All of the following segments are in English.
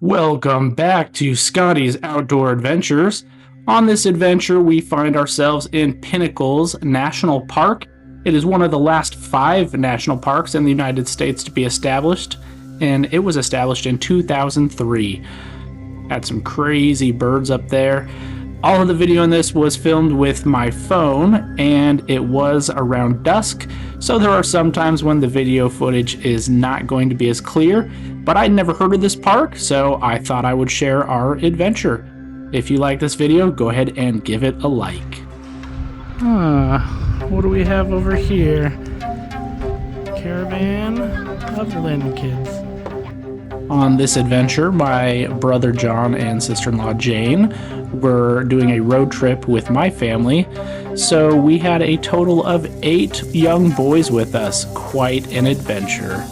Welcome back to Scotty's Outdoor Adventures. On this adventure, we find ourselves in Pinnacles National Park. It is one of the last 5 national parks in the United States to be established, and it was established in 2003. Had some crazy birds up there. All of the video in this was filmed with my phone, and it was around dusk, so there are some times when the video footage is not going to be as clear, but I'd never heard of this park, so I thought I would share our adventure. If you like this video, go ahead and give it a like. What do we have over here? Caravan of Lynn Kids. On this adventure, my brother John and sister-in-law Jane were doing a road trip with my family, so we had a total of 8 young boys with us. Quite an adventure.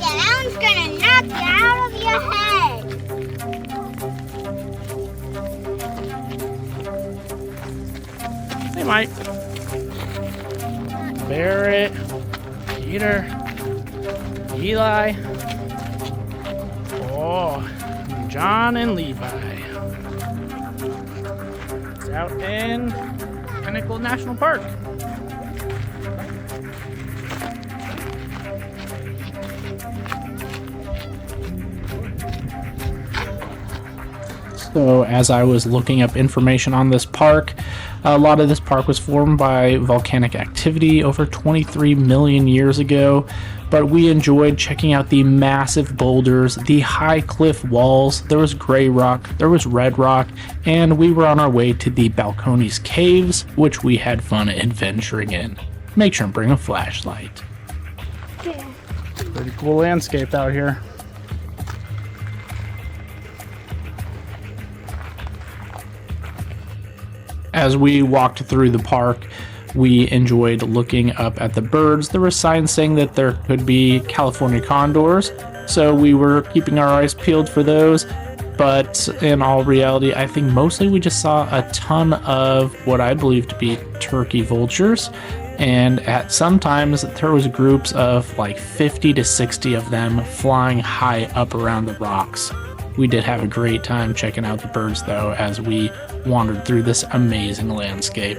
Yeah, that one's gonna knock you out of your head. Hey, Mike. Barrett, Peter, Eli, John and Levi. It's out in Pinnacles National Park. So as I was looking up information on this park, a lot of this park was formed by volcanic activity over 23 million years ago, but we enjoyed checking out the massive boulders, the high cliff walls. There was gray rock, there was red rock, and we were on our way to the Balconies Caves, which we had fun adventuring in. Make sure and bring a flashlight. Yeah. Pretty cool landscape out here. As we walked through the park, we enjoyed looking up at the birds. There were signs saying that there could be California condors, so we were keeping our eyes peeled for those. But in all reality, I think mostly we just saw a ton of what I believe to be turkey vultures. And at sometimes there was groups of like 50 to 60 of them flying high up around the rocks. We did have a great time checking out the birds though as we wandered through this amazing landscape.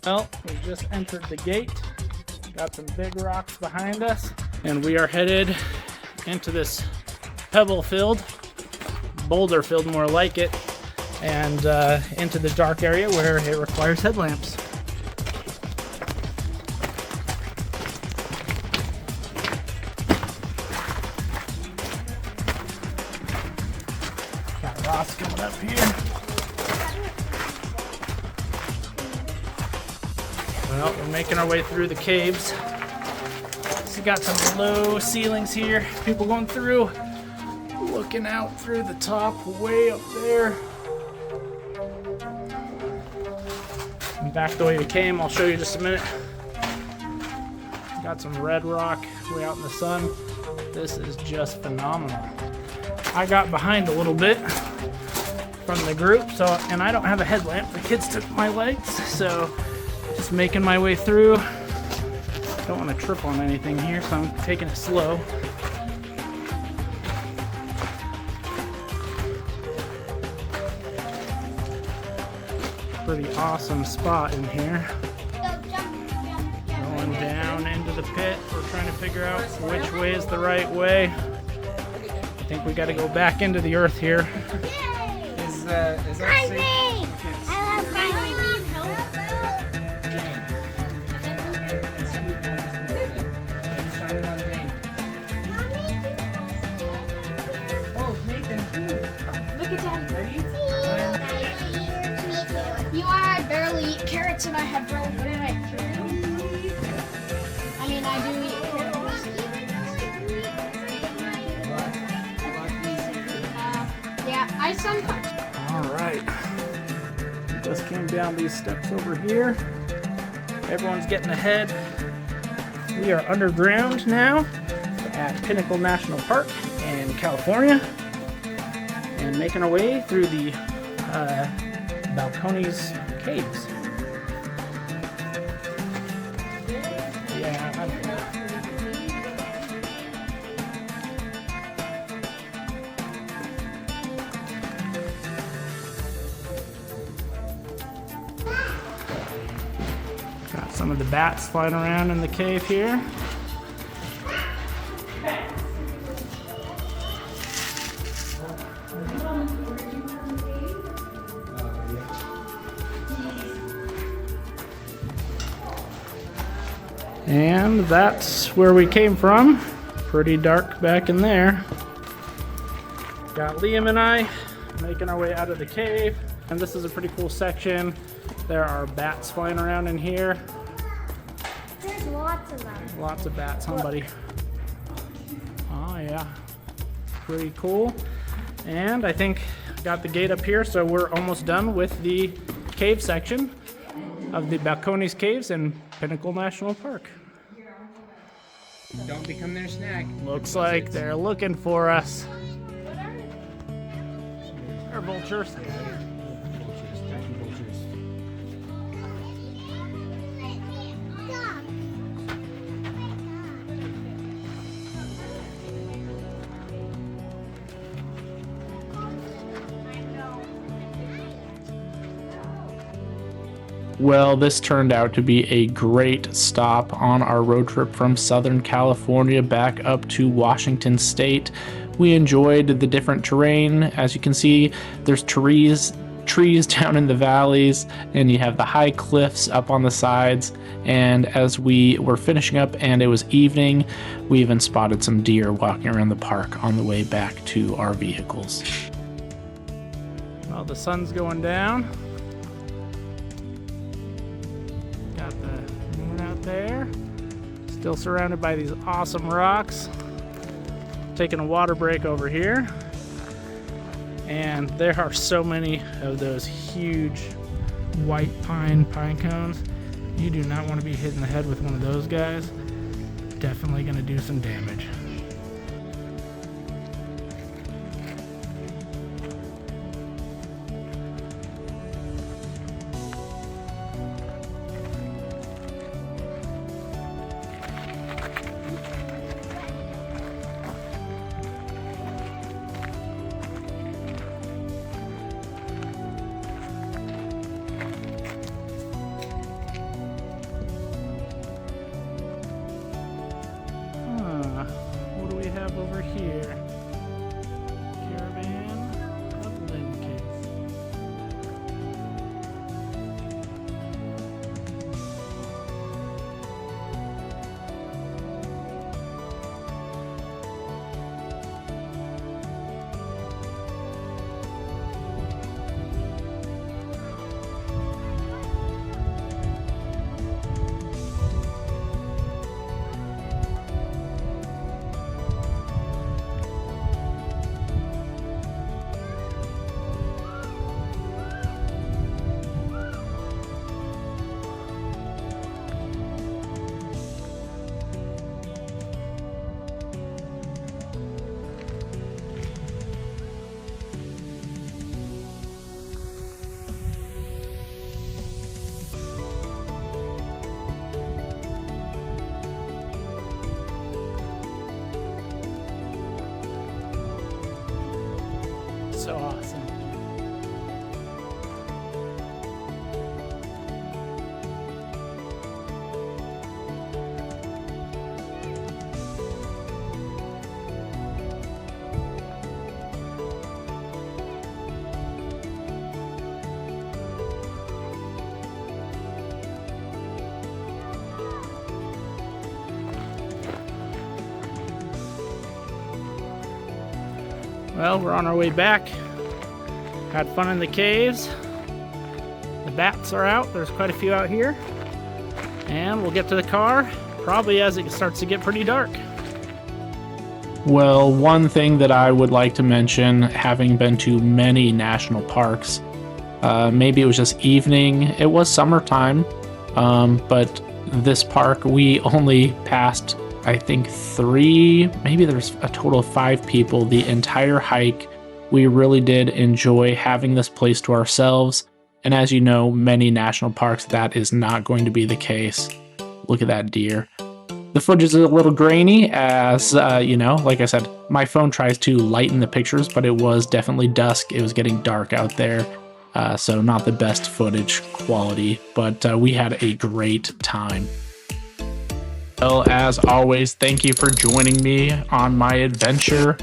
Well, we just entered the gate. Got some big rocks behind us, and we are headed into this pebble field, boulder field more like it, and into the dark area where it requires headlamps. Got Ross coming up here. Well, we're making our way through the caves. So we got some low ceilings here. People going through, looking out through the top, way up there. And back the way we came, I'll show you just a minute. Got some red rock way out in the sun. This is just phenomenal. I got behind a little bit from the group, and I don't have a headlamp. The kids took my lights, so just making my way through. Don't want to trip on anything here, so I'm taking it slow. Pretty awesome spot in here. Going down into the pit. We're trying to figure out which way is the right way. I think we got to go back into the earth here. Is that safe? I love climbing. Look at Daddy. You know, I barely eat carrots and I have grown. What did I eat? I mean, I do eat carrots. Yeah, I sometimes. All right. Just came down these steps over here. Everyone's getting ahead. We are underground now at Pinnacles National Park in California and making our way through the Balconies Caves. Yeah, I don't know. Got some of the bats flying around in the cave here. And that's where we came from. Pretty dark back in there. Got Liam and I making our way out of the cave. And this is a pretty cool section. There are bats flying around in here. There's lots of them. Lots of bats, huh, buddy? Oh, yeah. Pretty cool. And I think got the gate up here, so we're almost done with the cave section of the Balconies Caves in Pinnacles National Park. Don't become their snack. Looks like they're looking for us. They're vultures. Vultures, tiny vultures. Well, this turned out to be a great stop on our road trip from Southern California back up to Washington State. We enjoyed the different terrain. As you can see, there's trees down in the valleys, and you have the high cliffs up on the sides. And as we were finishing up and it was evening, we even spotted some deer walking around the park on the way back to our vehicles. Well, the sun's going down. Got the moon out there. Still surrounded by these awesome rocks. Taking a water break over here. And there are so many of those huge white pine cones. You do not want to be hit in the head with one of those guys. Definitely going to do some damage. What do we have over here? Caravan of Lincolns. So awesome. Well, we're on our way back. Had fun in the caves. The bats are out. There's quite a few out here. And we'll get to the car probably as it starts to get pretty dark. Well, one thing that I would like to mention, having been to many national parks, maybe it was just evening. It was summertime, But this park, we only passed, I think, 3, maybe there's a total of 5 people the entire hike. We really did enjoy having this place to ourselves. And as you know, many national parks, that is not going to be the case. Look at that deer. The footage is a little grainy as, you know, like I said, my phone tries to lighten the pictures, but it was definitely dusk. It was getting dark out there. So not the best footage quality, but we had a great time. Well, as always, thank you for joining me on my adventure,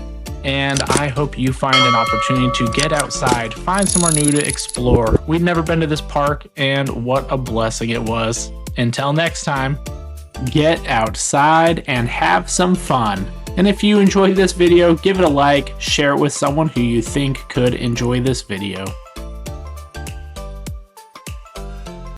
and I hope you find an opportunity to get outside, find somewhere new to explore. We'd never been to this park, and what a blessing it was. Until next time, get outside and have some fun. And if you enjoyed this video, give it a like, share it with someone who you think could enjoy this video.